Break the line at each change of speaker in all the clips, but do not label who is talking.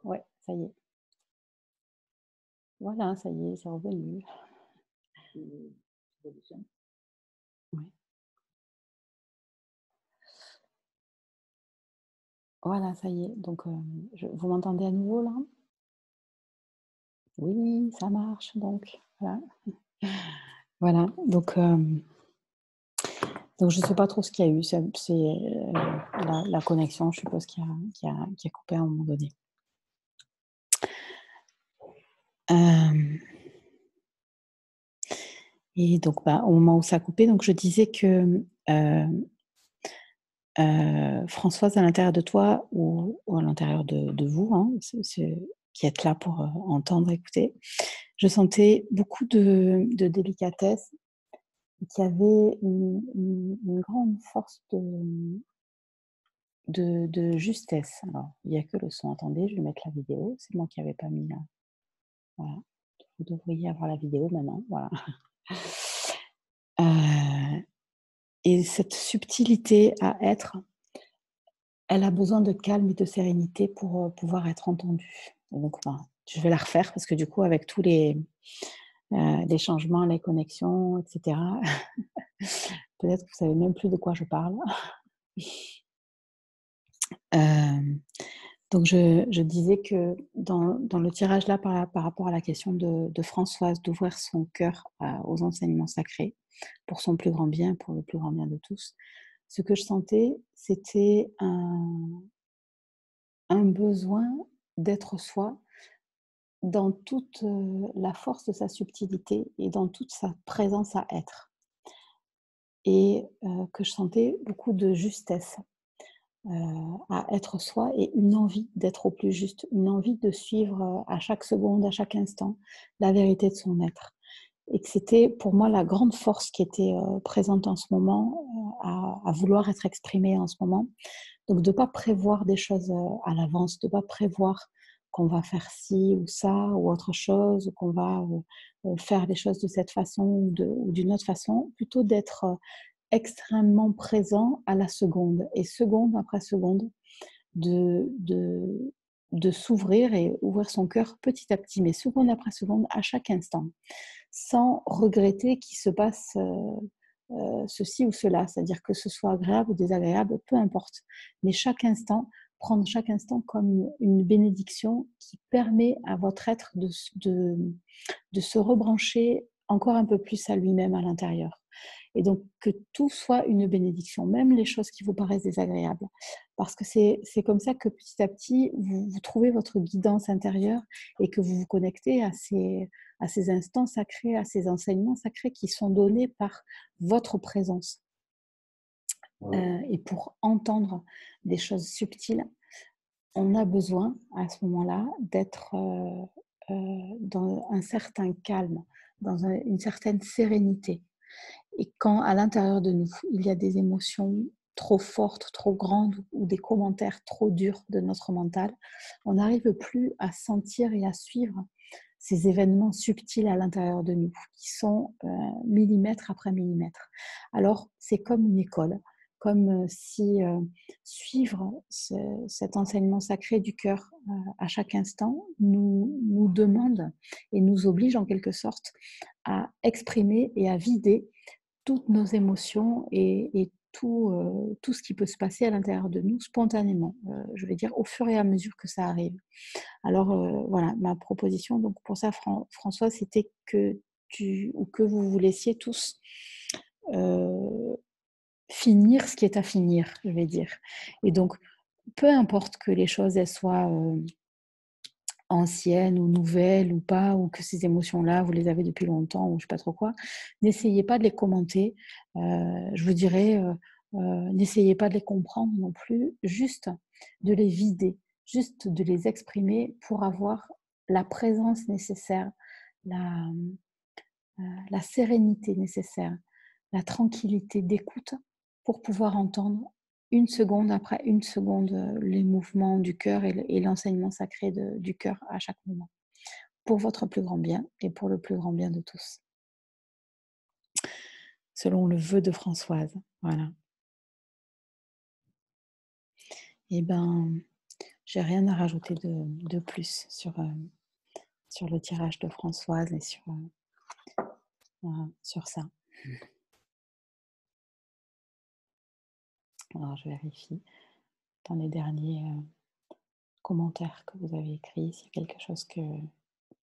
Ouais, ça y est. Voilà, ça y est, c'est revenu. Ouais. Voilà, ça y est. Donc, vous m'entendez à nouveau là? Oui, ça marche donc, voilà. Voilà, donc je ne sais pas trop ce qu'il y a eu. La connexion, je suppose, qui a coupé à un moment donné. Hem Et donc, bah, au moment où ça a coupé, donc je disais que, Françoise, à l'intérieur de toi ou à l'intérieur de vous, hein, qui êtes là pour, entendre, écouter, je sentais beaucoup de délicatesse, qu'il y avait une grande force de justesse. Alors, il y a que le son, attendez, je vais mettre la vidéo, c'est moi qui avais pas mis la voilà, vous devriez avoir la vidéo maintenant, voilà. Heu et cette subtilité à être, elle a besoin de calme et de sérénité pour, pouvoir être entendue. Donc enfin, je vais la refaire parce que du coup avec tous les changements, les connexions et cetera, peut-être que vous savez même plus de quoi je parle. Hem, donc je disais que dans le tirage là par rapport à la question de Françoise d'ouvrir son cœur aux enseignements sacrés, pour son plus grand bien, pour le plus grand bien de tous. Ce que je sentais, c'était un besoin d'être soi dans toute, la force de sa subtilité et dans toute sa présence à être et que je sentais beaucoup de justesse, heu, à être soi et une envie d'être au plus juste, une envie de suivre, à chaque seconde, à chaque instant, la vérité de son être et que c'était pour moi la grande force qui était, présente en ce moment, à vouloir être exprimée en ce moment. Donc de ne pas prévoir des choses, à l'avance, de ne pas prévoir qu'on va faire ci ou ça ou autre chose, ou qu'on va, faire les choses de cette façon ou d'une autre façon. Plutôt d'être, extrêmement présent à la seconde et seconde après seconde de de de s'ouvrir et ouvrir son cœur petit à petit, mais seconde après seconde, à chaque instant, sans regretter qu'il se passe, ceci ou cela. C'est-à-dire que ce soit agréable ou désagréable, peu importe. Mais chaque instant, prendre chaque instant comme une bénédiction qui permet à votre être de se rebrancher encore un peu plus à lui-même à l'intérieur. Et donc que tout soit une bénédiction, même les choses qui vous paraissent désagréables. Parce que c'est comme ça que petit à petit, vous trouvez votre guidance intérieure et que vous vous connectez à ces instants sacrés, à ces enseignements sacrés qui sont donnés par votre présence. Et pour entendre des choses subtiles, on a besoin à ce moment-là d'être dans un certain calme, dans une certaine sérénité. Et quand à l'intérieur de nous, il y a des émotions trop fortes, trop grandes ou des commentaires trop durs de notre mental, on n'arrive plus à sentir et à suivre ces événements subtils à l'intérieur de nous, qui sont millimètre après millimètre. Alors, c'est comme une école, comme si suivre cet enseignement sacré du cœur à chaque instant nous demande et nous oblige en quelque sorte à exprimer et à vider toutes nos émotions et tout ce qui peut se passer à l'intérieur de nous spontanément, je vais dire au fur et à mesure que ça arrive. Alors, voilà, ma proposition donc pour ça François, c'était que vous vous laissiez tous, heu, finir ce qui est à finir, je vais dire et donc peu importe que les choses elles soient, anciennes ou nouvelles ou pas, ou que ces émotions-là, vous les avez depuis longtemps ou je sais pas trop quoi, n'essayez pas de les commenter. Je vous dirais, n'essayez pas de les comprendre non plus, juste de les vider, juste de les exprimer pour avoir la présence nécessaire, la, la sérénité nécessaire, la tranquillité d'écoute pour pouvoir entendre une seconde après une seconde les mouvements du cœur et l'enseignement sacré du cœur à chaque moment, pour votre plus grand bien et pour le plus grand bien de tous, selon le vœu de Françoise. Voilà. Et ben, j'ai rien à rajouter de plus sur le tirage de Françoise et sur ça. Alors je vérifie dans les derniers, commentaires que vous avez écrits, s'il y a quelque chose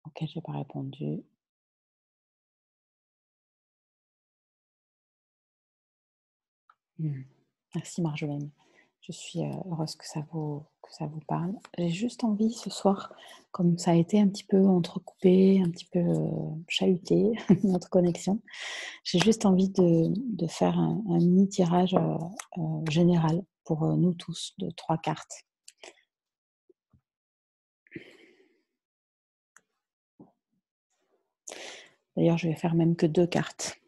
auquel j'ai pas répondu. Mmh. Merci Marjolaine. Je suis, heureuse que ça vous parle. J'ai juste envie ce soir, comme ça a été un petit peu entrecoupé, un petit peu, chahuté notre connexion, j'ai juste envie de faire un mini tirage, général pour, nous tous de 3 cartes. D'ailleurs, je vais faire même que 2 cartes.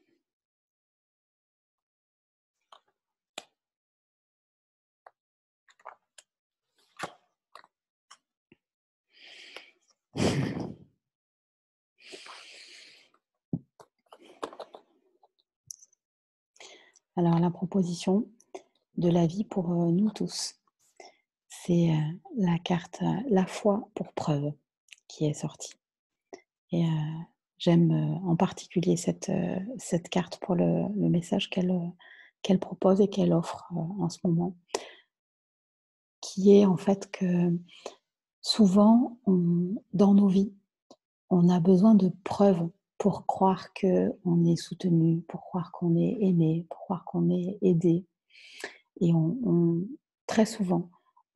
Alors la proposition de la vie pour, nous tous, c'est, la carte, la foi pour preuve qui est sortie et j'aime, en particulier cette carte pour le message qu'elle propose et qu'elle offre, en ce moment, qui est en fait que souvent dans nos vies, on a besoin de preuves pour croire qu'on est soutenu, pour croire qu'on est aimé, pour croire qu'on est aidé. Et très souvent,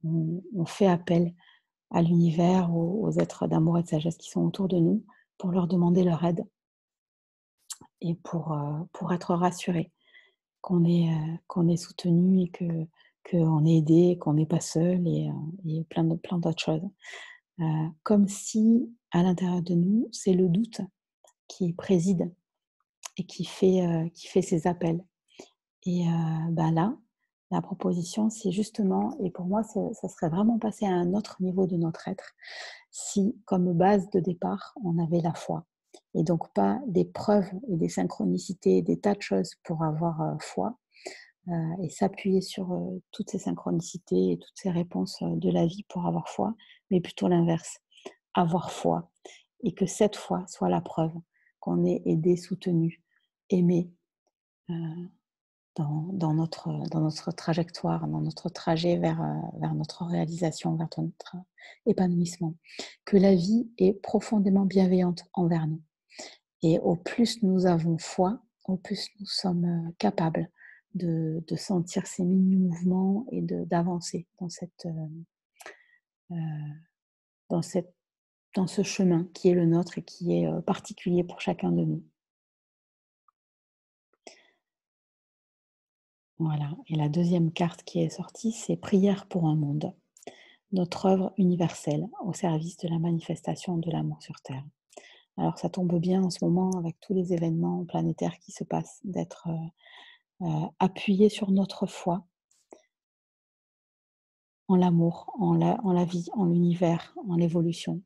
on fait appel à l'univers, aux êtres d'amour et de sagesse qui sont autour de nous, pour leur demander leur aide et pour être rassuré qu'on est soutenu et qu'on est aidé, qu'on n'est pas seul et plein d'autres choses. Comme si, à l'intérieur de nous, c'est le doute qui préside et qui fait ces appels. Et bah, là, la proposition, c'est justement et pour moi, ça serait vraiment passer à un autre niveau de notre être, si, comme base de départ, on avait la foi et donc pas des preuves et des synchronicités, des tas de choses pour avoir, foi, et s'appuyer sur, toutes ces synchronicités et toutes ces réponses, de la vie pour avoir foi, mais plutôt l'inverse, avoir foi et que cette foi soit la preuve qu'on est aidé, soutenu, aimé, heu dans notre trajectoire, dans notre trajet vers notre réalisation, vers notre épanouissement. Que la vie est profondément bienveillante envers nous. Et au plus nous avons foi, au plus nous sommes capables de sentir ces mini-mouvements et d'avancer euh, dans, cette, dans ce chemin qui est le nôtre et qui est particulier pour chacun de nous. Voilà. Et la deuxième carte qui est sortie, c'est Prière pour un monde. Notre œuvre universelle au service de la manifestation de l'amour sur Terre. Alors ça tombe bien en ce moment avec tous les événements planétaires qui se passent, d'être appuyé sur notre foi en l'amour, en la vie, en l'univers, en l'évolution,